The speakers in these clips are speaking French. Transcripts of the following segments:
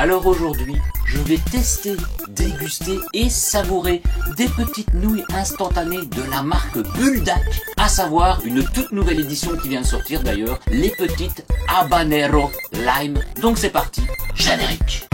Alors aujourd'hui, je vais tester, déguster et savourer des petites nouilles instantanées de la marque Buldak, à savoir une toute nouvelle édition qui vient de sortir d'ailleurs, les petites Habanero Lime. Donc c'est parti, générique.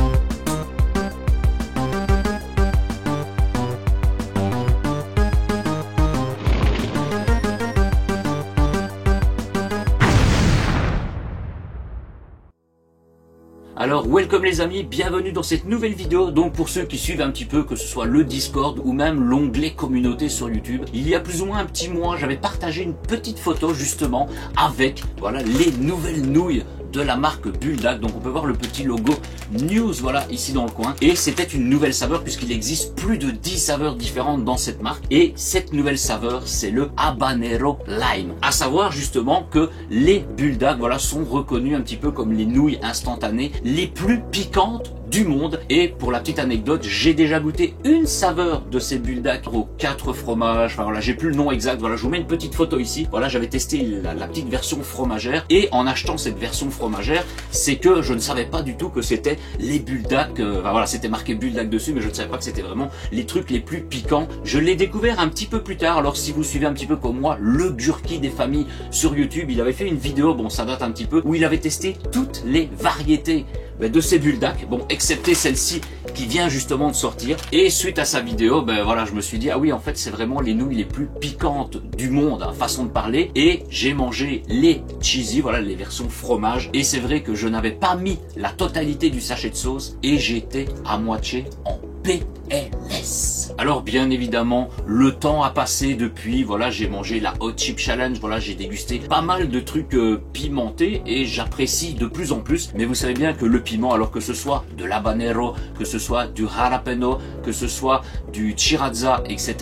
Alors, welcome les amis, bienvenue dans cette nouvelle vidéo. Donc pour ceux qui suivent un petit peu, que ce soit le Discord ou même l'onglet communauté sur YouTube, il y a plus ou moins un petit mois, j'avais partagé une petite photo justement avec voilà les nouvelles nouilles de la marque Buldak. Donc on peut voir le petit logo News voilà ici dans le coin, et c'était une nouvelle saveur puisqu'il existe plus de 10 saveurs différentes dans cette marque, et cette nouvelle saveur c'est le Habanero Lime. À savoir justement que les Buldak voilà sont reconnus un petit peu comme les nouilles instantanées les plus piquantes du monde. Et pour la petite anecdote, j'ai déjà goûté une saveur de ces Buldak aux 4 fromages, enfin voilà, j'ai plus le nom exact, voilà, je vous mets une petite photo ici. Voilà, j'avais testé la petite version fromagère, et en achetant cette version fromagère, c'est que je ne savais pas du tout que c'était les Buldak, enfin voilà, c'était marqué Buldak dessus, mais je ne savais pas que c'était vraiment les trucs les plus piquants. Je l'ai découvert un petit peu plus tard. Alors si vous suivez un petit peu comme moi le Gurki des familles sur YouTube, il avait fait une vidéo, bon ça date un petit peu, où il avait testé toutes les variétés de ces Buldak, bon excepté celle-ci qui vient justement de sortir. Et suite à sa vidéo, voilà, je me suis dit ah oui, en fait c'est vraiment les nouilles les plus piquantes du monde, hein, façon de parler. Et j'ai mangé les cheesy, voilà, les versions fromage, et c'est vrai que je n'avais pas mis la totalité du sachet de sauce et j'étais à moitié en PLS. Alors bien évidemment, le temps a passé depuis, voilà, j'ai mangé la Hot Chip Challenge, voilà, j'ai dégusté pas mal de trucs pimentés et j'apprécie de plus en plus. Mais vous savez bien que le piment, alors que ce soit de l'habanero, que ce soit du jalapeno, que ce soit du chiraza, etc.,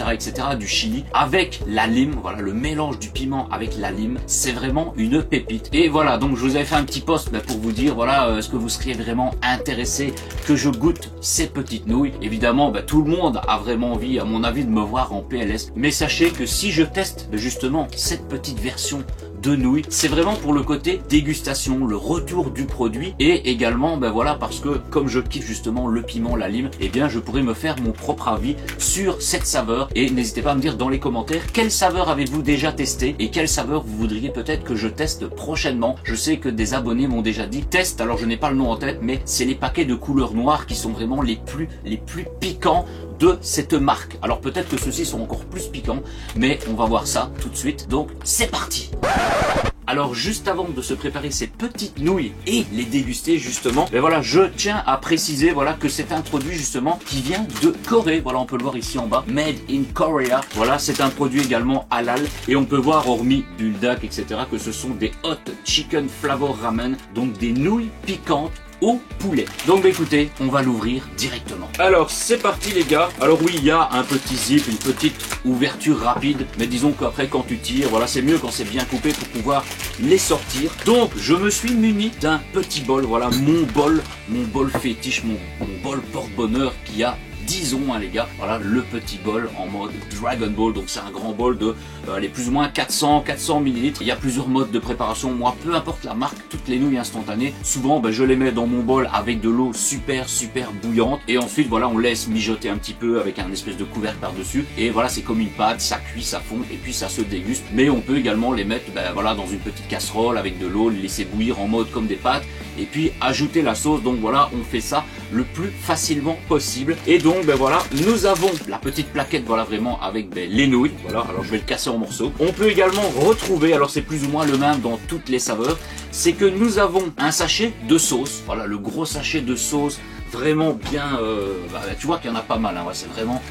du chili, avec la lime, voilà, le mélange du piment avec la lime, c'est vraiment une pépite. Et voilà, donc je vous avais fait un petit post pour vous dire, voilà, est-ce que vous seriez vraiment intéressé que je goûte ces petites nouilles. Évidemment, tout le monde a vraiment envie, à mon avis, de me voir en PLS. Mais sachez que si je teste justement cette petite version de nouilles, c'est vraiment pour le côté dégustation, le retour du produit, et également voilà, parce que comme je kiffe justement le piment, la lime, et bien je pourrais me faire mon propre avis sur cette saveur. Et n'hésitez pas à me dire dans les commentaires quelle saveur avez-vous déjà testé et quelle saveur vous voudriez peut-être que je teste prochainement. Je sais que des abonnés m'ont déjà dit test, alors je n'ai pas le nom en tête, mais c'est les paquets de couleur noire qui sont vraiment les plus piquants de cette marque. Alors peut-être que ceux-ci sont encore plus piquants, mais on va voir ça tout de suite. Donc c'est parti. Alors juste avant de se préparer ces petites nouilles et les déguster justement, voilà, je tiens à préciser voilà que c'est un produit justement qui vient de Corée. Voilà, on peut le voir ici en bas, Made in Korea. Voilà, c'est un produit également halal, et on peut voir, hormis Buldak, etc., que ce sont des hot chicken flavor ramen, donc des nouilles piquantes au poulet. Donc écoutez, on va l'ouvrir directement. Alors c'est parti les gars. Alors oui, il y a un petit zip, une petite ouverture rapide, mais disons qu'après quand tu tires, voilà, c'est mieux quand c'est bien coupé pour pouvoir les sortir. Donc je me suis muni d'un petit bol, voilà, mon bol fétiche, mon bol porte-bonheur qui a 10 ans, hein, les gars. Voilà le petit bol en mode Dragon Ball. Donc c'est un grand bol de les plus ou moins 400 ml. Il y a plusieurs modes de préparation. Moi, peu importe la marque, toutes les nouilles instantanées, souvent je les mets dans mon bol avec de l'eau super bouillante, et ensuite voilà, on laisse mijoter un petit peu avec un espèce de couvercle par dessus, et voilà, c'est comme une pâte, ça cuit, ça fond, et puis ça se déguste. Mais on peut également les mettre voilà, dans une petite casserole avec de l'eau, les laisser bouillir en mode comme des pâtes, et puis ajouter la sauce. Donc voilà, on fait ça le plus facilement possible. Et donc voilà, nous avons la petite plaquette, voilà, vraiment avec les nouilles. Voilà, alors je vais le casser en morceaux. On peut également retrouver, alors c'est plus ou moins le même dans toutes les saveurs, c'est que nous avons un sachet de sauce. Voilà, le gros sachet de sauce, vraiment bien, tu vois qu'il y en a pas mal, hein, ouais, c'est vraiment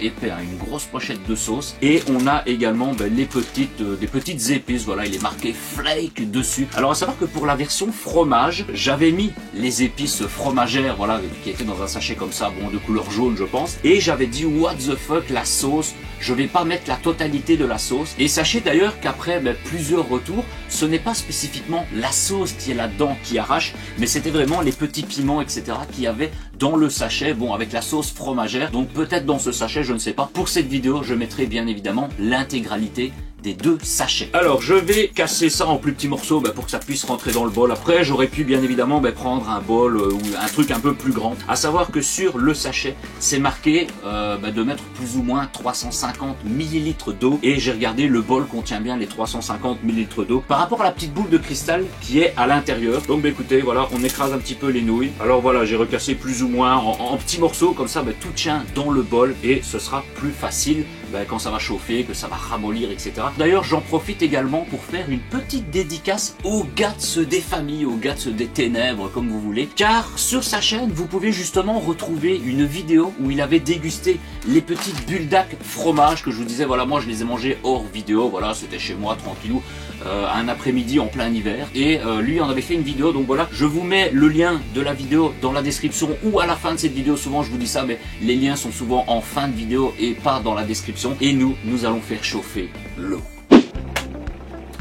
épais, hein, une grosse pochette de sauce. Et on a également des petites épices, voilà, il est marqué flake dessus. Alors à savoir que pour la version fromage, j'avais mis les épices fromagères, voilà, qui étaient dans un sachet comme ça, bon, de couleur jaune je pense, et j'avais dit what the fuck, la sauce, je vais pas mettre la totalité de la sauce. Et sachez d'ailleurs qu'après plusieurs retours, ce n'est pas spécifiquement la sauce qui est là-dedans qui arrache, mais c'était vraiment les petits piments, etc., qu'il y avait dans le sachet, bon, avec la sauce fromagère. Donc peut-être dans ce sachet, je ne sais pas. Pour cette vidéo, je mettrai bien évidemment l'intégralité des 2 sachets. Alors je vais casser ça en plus petits morceaux pour que ça puisse rentrer dans le bol. Après j'aurais pu bien évidemment prendre un bol ou un truc un peu plus grand. À savoir que sur le sachet c'est marqué de mettre plus ou moins 350 ml d'eau, et j'ai regardé, le bol contient bien les 350 ml d'eau par rapport à la petite boule de cristal qui est à l'intérieur. Donc écoutez, voilà, on écrase un petit peu les nouilles. Alors voilà, j'ai recassé plus ou moins en petits morceaux, comme ça tout tient dans le bol et ce sera plus facile quand ça va chauffer, que ça va ramollir, etc. D'ailleurs, j'en profite également pour faire une petite dédicace aux Gats des familles, aux Gats des ténèbres, comme vous voulez. Car sur sa chaîne, vous pouvez justement retrouver une vidéo où il avait dégusté les petites bulldacks fromage que je vous disais, voilà, moi je les ai mangés hors vidéo, voilà, c'était chez moi, tranquillou, un après-midi en plein hiver. Et lui en avait fait une vidéo, donc voilà, je vous mets le lien de la vidéo dans la description ou à la fin de cette vidéo. Souvent je vous dis ça, mais les liens sont souvent en fin de vidéo et pas dans la description. Et nous allons faire chauffer l'eau.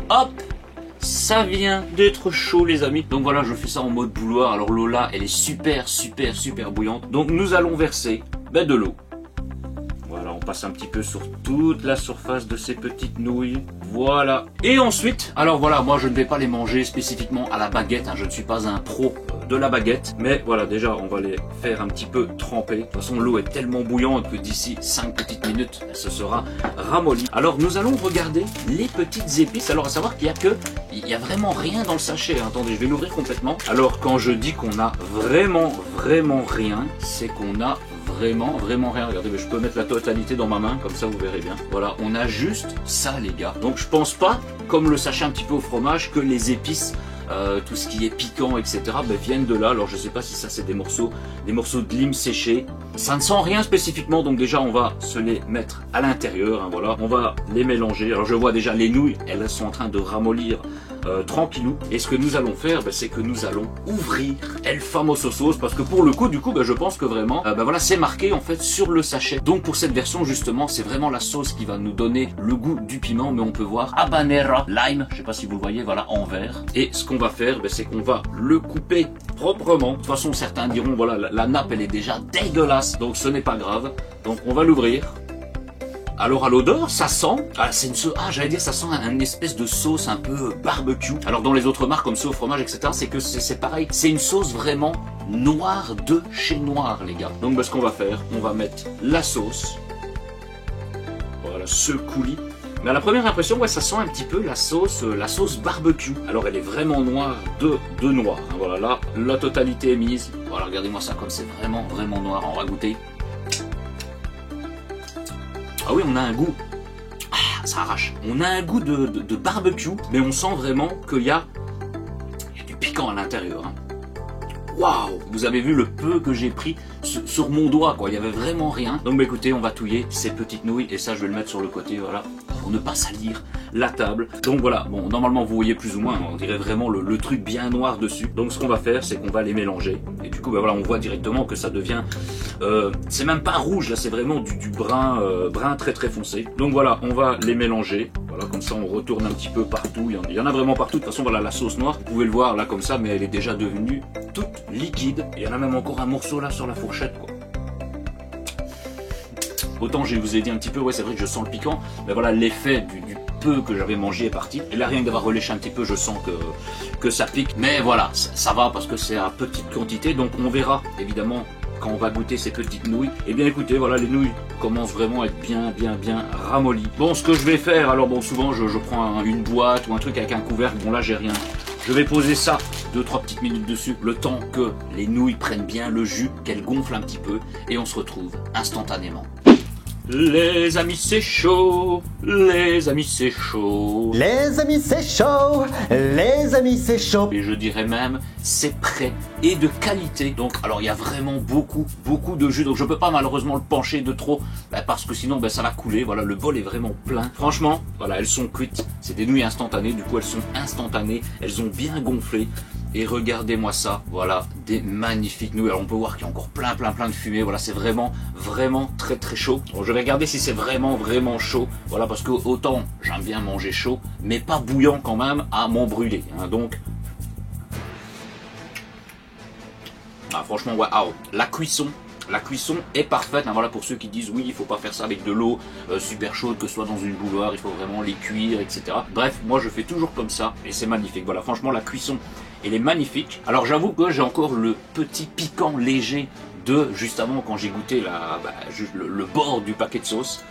Hop, ça vient d'être chaud les amis. Donc voilà, je fais ça en mode bouilloire. Alors l'eau là, elle est super bouillante. Donc nous allons verser de l'eau. Voilà, on passe un petit peu sur toute la surface de ces petites nouilles. Voilà. Et ensuite, alors voilà, moi je ne vais pas les manger spécifiquement à la baguette, hein, je ne suis pas un pro de la baguette. Mais voilà, déjà on va les faire un petit peu tremper. De toute façon l'eau est tellement bouillante que d'ici 5 petites minutes, elle se sera ramollie. Alors nous allons regarder les petites épices. Alors à savoir qu'il y a vraiment rien dans le sachet. Attendez, je vais l'ouvrir complètement. Alors quand je dis qu'on a vraiment rien, c'est qu'on a vraiment rien. Regardez, mais je peux mettre la totalité dans ma main, comme ça vous verrez bien. Voilà, on a juste ça les gars. Donc je pense pas, comme le sachet un petit peu au fromage, que les épices, tout ce qui est piquant, etc. viennent de là. Alors je sais pas si ça c'est des morceaux de lime séché. Ça ne sent rien spécifiquement, donc déjà on va se les mettre à l'intérieur. Voilà, on va les mélanger. Alors je vois déjà les nouilles, elles sont en train de ramollir tranquillou. Et ce que nous allons faire, c'est que nous allons ouvrir El Famoso sauce, parce que pour le coup, du coup, je pense que vraiment, voilà, c'est marqué en fait sur le sachet. Donc pour cette version justement, c'est vraiment la sauce qui va nous donner le goût du piment, mais on peut voir habanera lime, je sais pas si vous le voyez, voilà, en vert. Et ce qu'on va faire, c'est qu'on va le couper proprement. De toute façon, certains diront, voilà, la nappe elle est déjà dégueulasse, donc ce n'est pas grave. Donc on va l'ouvrir. Alors à l'odeur, ça sent, c'est une sauce, j'allais dire, ça sent une espèce de sauce un peu barbecue. Alors dans les autres marques comme ça au fromage, etc., c'est que c'est pareil, c'est une sauce vraiment noire de chez Noir les gars. Donc ce qu'on va faire, on va mettre la sauce, voilà, ce coulis. Mais à la première impression, ouais, ça sent un petit peu la sauce barbecue. Alors elle est vraiment noire de noir. Voilà, là, la totalité est mise. Voilà, regardez-moi ça comme c'est vraiment noir. On va goûter. Ah oui, on a un goût, ça arrache. On a un goût de barbecue, mais on sent vraiment qu'il y a du piquant à l'intérieur. Waouh, vous avez vu le peu que j'ai pris sur mon doigt, quoi. Il y avait vraiment rien. Donc écoutez, on va touiller ces petites nouilles et ça je vais le mettre sur le côté, voilà, pour ne pas salir la table. Donc voilà, bon, normalement vous voyez plus ou moins, on dirait vraiment le truc bien noir dessus. Donc ce qu'on va faire, c'est qu'on va les mélanger. Et du coup, voilà, on voit directement que ça devient, c'est même pas rouge, là c'est vraiment du brun, brun très foncé. Donc voilà, on va les mélanger. Voilà, comme ça on retourne un petit peu partout. Il y en a vraiment partout. De toute façon, voilà la sauce noire, vous pouvez le voir là comme ça, mais elle est déjà devenue toute liquide. Et il y en a même encore un morceau là sur la fourchette, quoi. Autant je vous ai dit un petit peu, ouais, c'est vrai que je sens le piquant, mais voilà, l'effet du peu que j'avais mangé est parti. Et là, rien que d'avoir reléché un petit peu, je sens que ça pique. Mais voilà, ça va parce que c'est à petite quantité, donc on verra évidemment quand on va goûter ces petites nouilles. Et bien écoutez, voilà, les nouilles commencent vraiment à être bien ramollies. Bon, ce que je vais faire, alors bon, souvent je prends une boîte ou un truc avec un couvercle. Bon là, j'ai rien. Je vais poser ça 2-3 petites minutes dessus, le temps que les nouilles prennent bien le jus, qu'elles gonflent un petit peu, et on se retrouve instantanément. Les amis c'est chaud, les amis c'est chaud. Les amis c'est chaud, les amis c'est chaud. Et je dirais même c'est prêt et de qualité. Donc alors il y a vraiment beaucoup de jus. Donc je peux pas malheureusement le pencher de trop, parce que sinon ça va couler. Voilà, le bol est vraiment plein. Franchement, voilà, elles sont cuites. C'est des nouilles instantanées, du coup elles sont instantanées. Elles ont bien gonflé. Et regardez-moi ça, voilà, des magnifiques nouilles. Alors on peut voir qu'il y a encore plein de fumée. Voilà, c'est vraiment très chaud. Bon, je vais regarder si c'est vraiment chaud. Voilà, parce que autant j'aime bien manger chaud, mais pas bouillant quand même à m'en brûler. Donc, franchement, waouh, la cuisson La cuisson est parfaite, hein, voilà, pour ceux qui disent oui, il faut pas faire ça avec de l'eau super chaude, que ce soit dans une bouilloire, il faut vraiment les cuire, etc. Bref, moi je fais toujours comme ça et c'est magnifique. Voilà, franchement la cuisson, elle est magnifique. Alors j'avoue que j'ai encore le petit piquant léger de juste avant quand j'ai goûté le bord du paquet de sauce.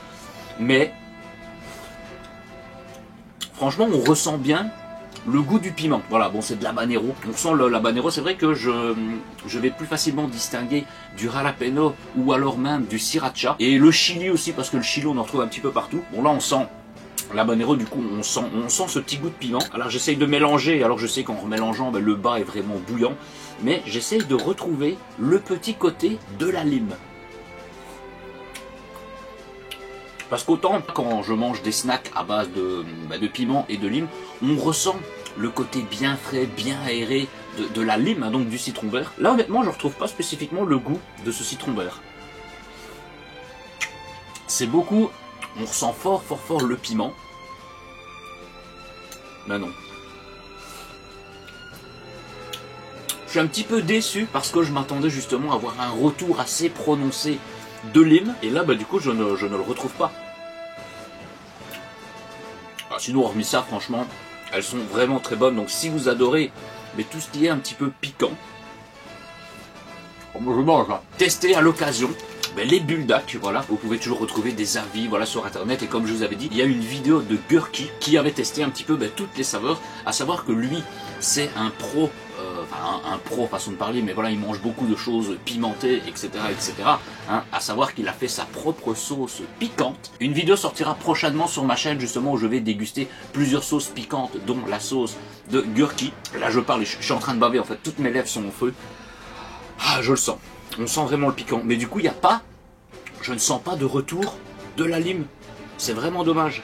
Mais franchement, on ressent bien le goût du piment. Voilà, bon, c'est de l'habanero. On sent l'habanero. C'est vrai que je vais plus facilement distinguer du jalapeno ou alors même du sriracha. Et le chili aussi, parce que le chili, on en retrouve un petit peu partout. Bon, là, on sent l'habanero, du coup, on sent ce petit goût de piment. Alors, j'essaye de mélanger. Alors, je sais qu'en remélangeant, le bas est vraiment bouillant. Mais j'essaye de retrouver le petit côté de la lime. Parce qu'autant quand je mange des snacks à base de piment et de lime, on ressent le côté bien frais, bien aéré de la lime, hein, donc du citron vert. Là honnêtement je ne retrouve pas spécifiquement le goût de ce citron vert. C'est beaucoup, on ressent fort le piment. Ben non. Je suis un petit peu déçu parce que je m'attendais justement à avoir un retour assez prononcé de lime. Et là du coup je ne le retrouve pas. Sinon, hormis ça, franchement, elles sont vraiment très bonnes. Donc, si vous adorez tout ce qui est un petit peu piquant, moi je mange. Hein. Testez à l'occasion les bulldacks. Voilà, vous pouvez toujours retrouver des avis sur internet. Et comme je vous avais dit, il y a une vidéo de Gurky qui avait testé un petit peu toutes les saveurs. À savoir que lui, c'est un pro. Un pro façon de parler, mais voilà, il mange beaucoup de choses pimentées, etc. Hein, à savoir qu'il a fait sa propre sauce piquante. Une vidéo sortira prochainement sur ma chaîne, justement, où je vais déguster plusieurs sauces piquantes, dont la sauce de Gurky. Là, je parle, je suis en train de baver, en fait, toutes mes lèvres sont en feu. Ah, je le sens. On sent vraiment le piquant. Mais du coup, je ne sens pas de retour de la lime. C'est vraiment dommage.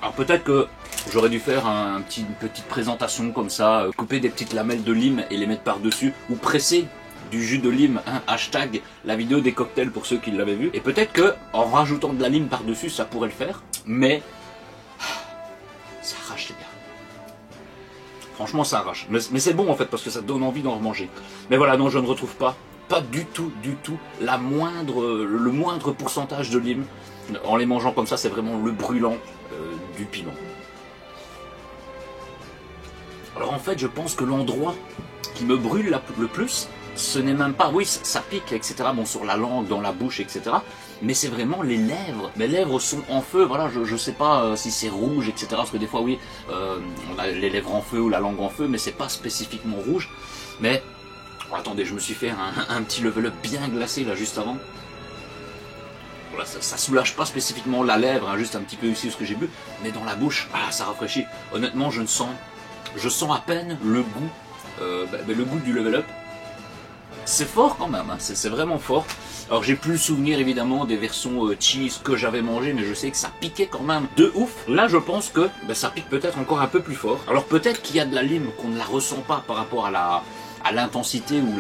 Alors peut-être que j'aurais dû faire une petite présentation comme ça, couper des petites lamelles de lime et les mettre par-dessus, ou presser du jus de lime, hein, hashtag la vidéo des cocktails pour ceux qui l'avaient vu. Et peut-être que en rajoutant de la lime par-dessus, ça pourrait le faire, mais ça arrache les gars. Franchement ça arrache, mais c'est bon en fait parce que ça donne envie d'en remanger. Mais voilà, non, je ne retrouve pas du tout, le moindre pourcentage de lime. En les mangeant comme ça, c'est vraiment le brûlant du piment. Alors en fait, je pense que l'endroit qui me brûle le plus, ce n'est même pas, oui, ça pique, etc. Bon, sur la langue, dans la bouche, etc. Mais c'est vraiment les lèvres. Mes lèvres sont en feu. Voilà, je sais pas si c'est rouge, etc. Parce que des fois, oui, on a les lèvres en feu ou la langue en feu, mais c'est pas spécifiquement rouge. Mais oh, attendez, je me suis fait un petit level up bien glacé là juste avant. Voilà, ça soulage pas spécifiquement la lèvre, hein, juste un petit peu ici ce que j'ai bu, mais dans la bouche, ça rafraîchit. Honnêtement, je sens à peine le goût, le goût du level up. C'est fort quand même, hein, c'est vraiment fort. Alors j'ai plus le souvenir évidemment des versions cheese que j'avais mangé, mais je sais que ça piquait quand même de ouf. Là je pense que ça pique peut-être encore un peu plus fort. Alors peut-être qu'il y a de la lime qu'on ne la ressent pas par rapport à l'intensité ou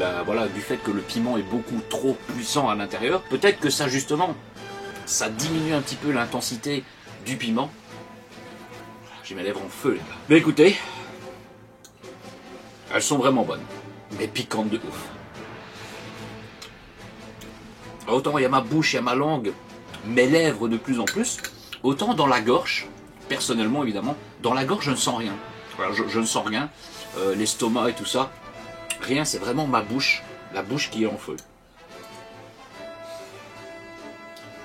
du fait que le piment est beaucoup trop puissant à l'intérieur. Peut-être que ça justement, ça diminue un petit peu l'intensité du piment. J'ai mes lèvres en feu les gars. Mais écoutez, elles sont vraiment bonnes, mais piquantes de ouf. Autant il y a ma bouche, il y a ma langue, mes lèvres de plus en plus, autant dans la gorge, personnellement évidemment, dans la gorge je ne sens rien. Voilà, je ne sens rien, l'estomac et tout ça, rien, c'est vraiment ma bouche, la bouche qui est en feu.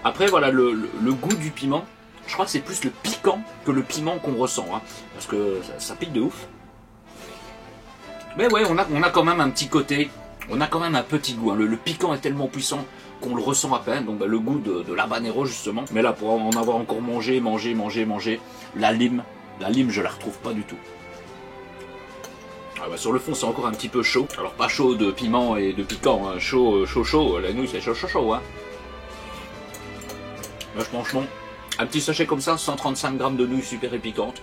Après voilà, le goût du piment, je crois que c'est plus le piquant que le piment qu'on ressent, hein, parce que ça pique de ouf. Mais ouais, on a quand même un petit côté, on a quand même un petit goût, hein. Le piquant est tellement puissant qu'on le ressent à peine, donc le goût de l'habanero justement. Mais là, pour en avoir encore mangé, la lime je la retrouve pas du tout. Sur le fond c'est encore un petit peu chaud, alors pas chaud de piment et de piquant, hein. chaud, la nouille c'est chaud, hein. Là franchement, un petit sachet comme ça, 135 grammes de nouilles super épiquantes,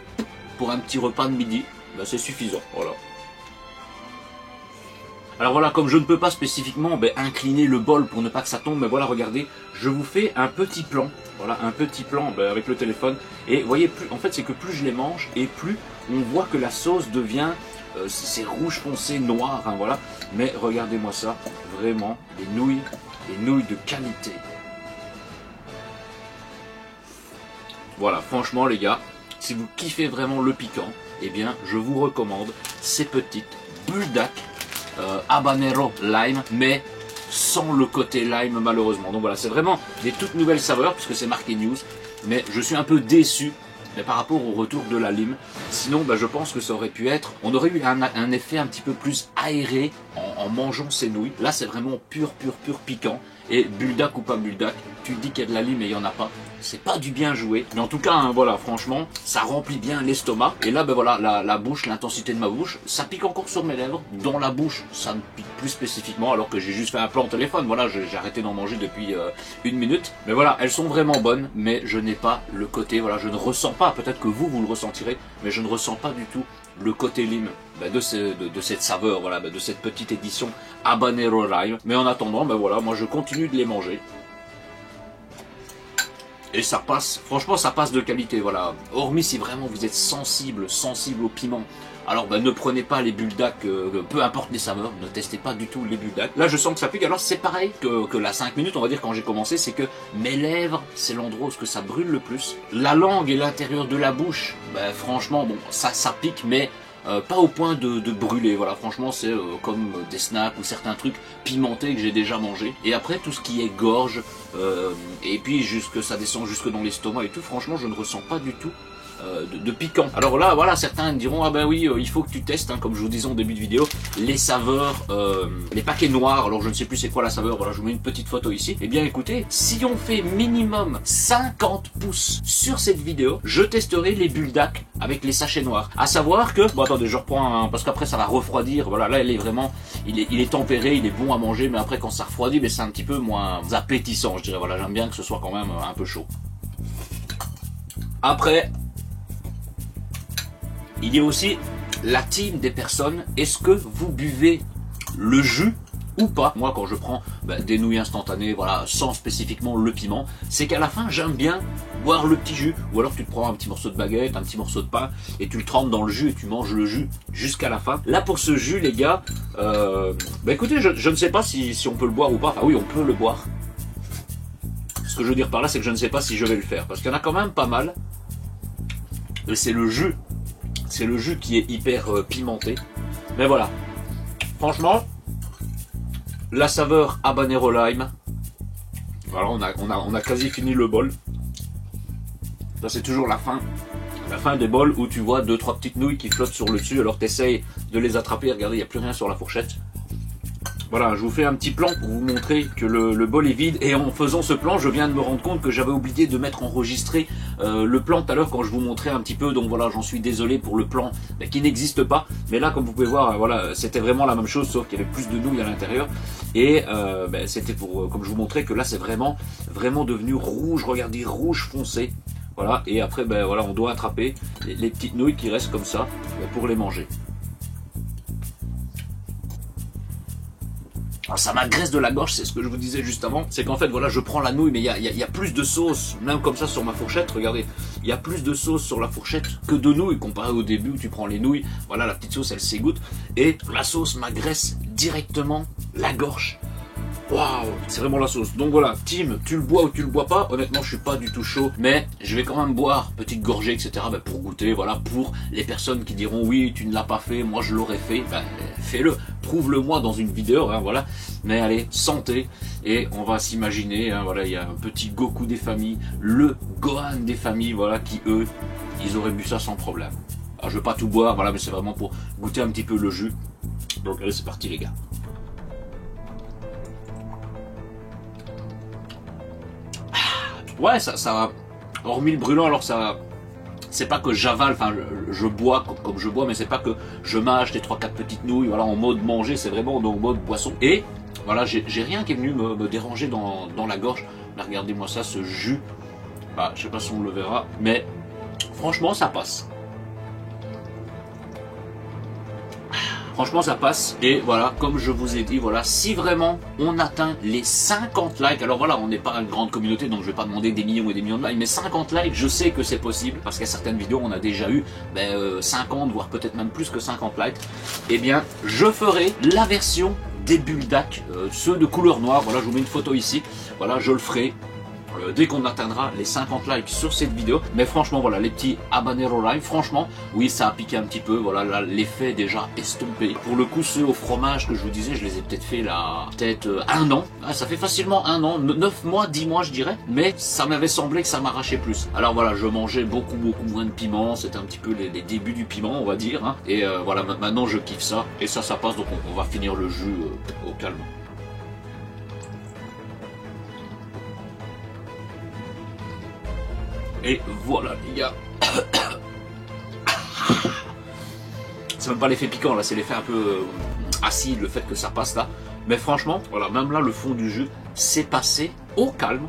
pour un petit repas de midi, c'est suffisant, voilà. Alors voilà, comme je ne peux pas spécifiquement incliner le bol pour ne pas que ça tombe, mais voilà, regardez, je vous fais un petit plan, voilà, un petit plan avec le téléphone, et vous voyez, en fait c'est que plus je les mange, et plus on voit que la sauce devient, c'est rouge foncé, noir, hein, voilà, mais regardez-moi ça, vraiment, des nouilles de qualité. Voilà, franchement les gars, si vous kiffez vraiment le piquant, eh bien je vous recommande ces petites buldak habanero lime, mais sans le côté lime malheureusement. Donc voilà, c'est vraiment des toutes nouvelles saveurs puisque c'est marqué news, mais je suis un peu déçu par rapport au retour de la lime. Sinon je pense que ça aurait pu être, on aurait eu un effet un petit peu plus aéré en mangeant ces nouilles. Là c'est vraiment pur piquant. Et buldak ou pas buldak, tu dis qu'il y a de la lime et il n'y en a pas, c'est pas du bien joué. Mais en tout cas, hein, voilà, franchement, ça remplit bien l'estomac. Et là, voilà, la bouche, l'intensité de ma bouche, ça pique encore sur mes lèvres. Dans la bouche, ça me pique plus spécifiquement, alors que j'ai juste fait un plan au téléphone. Voilà, j'ai arrêté d'en manger depuis 1 minute. Mais voilà, elles sont vraiment bonnes, mais je n'ai pas le côté, voilà, je ne ressens pas, peut-être que vous le ressentirez, mais je ne ressens pas du tout le côté lime de cette saveur, voilà, de cette petite édition habanero lime. Mais en attendant, voilà, moi je continue de les manger. Et ça passe, franchement ça passe de qualité, voilà. Hormis si vraiment vous êtes sensible au piment, alors ne prenez pas les buldak, peu importe les saveurs, ne testez pas du tout les buldak. Là je sens que ça pique, alors c'est pareil que la 5 minutes, on va dire quand j'ai commencé, c'est que mes lèvres, c'est l'endroit où ça brûle le plus. La langue et l'intérieur de la bouche, franchement, bon, ça pique, mais pas au point de brûler, voilà, franchement c'est comme des snacks ou certains trucs pimentés que j'ai déjà mangé. Et après tout ce qui est gorge, et puis ça descend jusque dans l'estomac et tout, franchement je ne ressens pas du tout de piquant. Alors là, voilà, certains diront, ah ben oui, il faut que tu testes, hein, comme je vous disais en début de vidéo, les saveurs, les paquets noirs, alors je ne sais plus c'est quoi la saveur, voilà, je vous mets une petite photo ici. Eh bien écoutez, si on fait minimum 50 pouces sur cette vidéo, je testerai les buldak avec les sachets noirs. À savoir que, bon attendez, je reprends, parce qu'après ça va refroidir, voilà, là il est vraiment, il est tempéré, il est bon à manger, mais après quand ça refroidit, c'est un petit peu moins appétissant, je dirais, voilà, j'aime bien que ce soit quand même un peu chaud. Après, il y a aussi la team des personnes, est-ce que vous buvez le jus ou pas? Moi quand je prends des nouilles instantanées, voilà, sans spécifiquement le piment, c'est qu'à la fin j'aime bien boire le petit jus, ou alors tu te prends un petit morceau de baguette, un petit morceau de pain, et tu le trempes dans le jus et tu manges le jus jusqu'à la fin. Là pour ce jus les gars, écoutez, je ne sais pas si on peut le boire ou pas. Ah oui, on peut le boire. Ce que je veux dire par là, c'est que je ne sais pas si je vais le faire, parce qu'il y en a quand même pas mal, et c'est le jus. C'est le jus qui est hyper pimenté. Mais voilà. Franchement, la saveur habanero lime. Voilà, on a quasi fini le bol. Ça c'est toujours la fin. La fin des bols où tu vois 2-3 petites nouilles qui flottent sur le dessus. Alors tu essayes de les attraper. Regardez, il n'y a plus rien sur la fourchette. Voilà, je vous fais un petit plan pour vous montrer que le bol est vide. Et en faisant ce plan, je viens de me rendre compte que j'avais oublié de mettre enregistré le plan tout à l'heure quand je vous montrais un petit peu. Donc voilà, j'en suis désolé pour le plan qui n'existe pas. Mais là, comme vous pouvez voir, voilà, c'était vraiment la même chose, sauf qu'il y avait plus de nouilles à l'intérieur. Et c'était pour, comme je vous montrais, que là, c'est vraiment devenu rouge. Regardez, rouge foncé. Voilà, et après, voilà, on doit attraper les petites nouilles qui restent comme ça pour les manger. Alors ça m'agresse de la gorge, c'est ce que je vous disais juste avant, c'est qu'en fait voilà, je prends la nouille, mais il y a plus de sauce, même comme ça sur ma fourchette, regardez, il y a plus de sauce sur la fourchette que de nouilles, comparé au début où tu prends les nouilles, voilà, la petite sauce elle s'égoutte, et la sauce m'agresse directement la gorge. Waouh, c'est vraiment la sauce. Donc voilà, team, tu le bois ou tu le bois pas, honnêtement je suis pas du tout chaud, mais je vais quand même boire, petite gorgée, etc. Pour goûter, voilà, pour les personnes qui diront oui, tu ne l'as pas fait, moi je l'aurais fait, fais-le, prouve-le moi dans une vidéo, hein, voilà. Mais allez, santé, et on va s'imaginer, hein, voilà, il y a un petit Goku des familles, le Gohan des familles, voilà, qui eux, ils auraient bu ça sans problème. Alors je vais pas tout boire, voilà, mais c'est vraiment pour goûter un petit peu le jus. Donc allez, c'est parti les gars. Ouais, ça, hormis le brûlant, alors ça, c'est pas que j'avale, enfin, je bois comme je bois, mais c'est pas que je mâche des 3-4 petites nouilles, voilà, en mode manger, c'est vraiment en mode boisson. Et voilà, j'ai rien qui est venu me déranger dans la gorge. Là, regardez-moi ça, ce jus. Je sais pas si on le verra, mais franchement, ça passe. Franchement ça passe. Et voilà, comme je vous ai dit, voilà, si vraiment on atteint les 50 likes, alors voilà, on n'est pas une grande communauté, donc je vais pas demander des millions et des millions de likes, mais 50 likes, je sais que c'est possible, parce qu'il y a certaines vidéos, on a déjà eu 50, voire peut-être même plus que 50 likes. Eh bien, je ferai la version des Buldak, ceux de couleur noire. Voilà, je vous mets une photo ici. Voilà, je le ferai dès qu'on atteindra les 50 likes sur cette vidéo. Mais franchement, voilà, les petits habanero lime, franchement, oui, ça a piqué un petit peu. Voilà, là, l'effet est déjà estompé. Pour le coup, ceux au fromage que je vous disais, je les ai peut-être fait là, peut-être un an. Ah, ça fait facilement un an, 9 mois, 10 mois, je dirais. Mais ça m'avait semblé que ça m'arrachait plus. Alors voilà, je mangeais beaucoup moins de piment. C'était un petit peu les débuts du piment, on va dire. Hein. Et voilà, maintenant, je kiffe ça. Et ça passe. Donc, on va finir le jus au calme. Et voilà les gars. C'est même pas l'effet piquant là, c'est l'effet un peu acide, le fait que ça passe là. Mais franchement, voilà, même là le fond du jus, c'est passé au calme.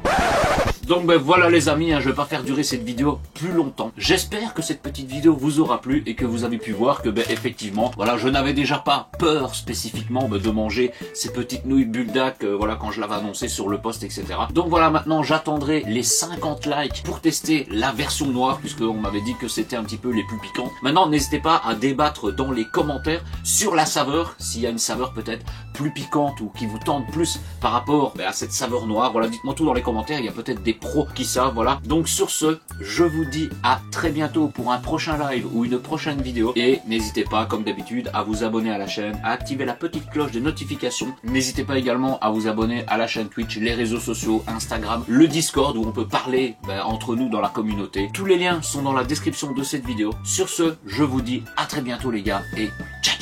Donc voilà les amis, hein, je vais pas faire durer cette vidéo plus longtemps. J'espère que cette petite vidéo vous aura plu et que vous avez pu voir que effectivement, voilà, je n'avais déjà pas peur spécifiquement de manger ces petites nouilles Buldak, voilà, quand je l'avais annoncé sur le post, etc. Donc voilà, maintenant j'attendrai les 50 likes pour tester la version noire, puisqu'on m'avait dit que c'était un petit peu les plus piquants. Maintenant, n'hésitez pas à débattre dans les commentaires sur la saveur, s'il y a une saveur peut-être plus piquante ou qui vous tente plus par rapport à cette saveur noire. Voilà, dites-moi tout dans les commentaires, il y a peut-être des pros qui savent, voilà. Donc sur ce, je vous dis à très bientôt pour un prochain live ou une prochaine vidéo. Et n'hésitez pas, comme d'habitude, à vous abonner à la chaîne, à activer la petite cloche des notifications. N'hésitez pas également à vous abonner à la chaîne Twitch, les réseaux sociaux, Instagram, le Discord où on peut parler entre nous dans la communauté. Tous les liens sont dans la description de cette vidéo. Sur ce, je vous dis à très bientôt les gars et ciao.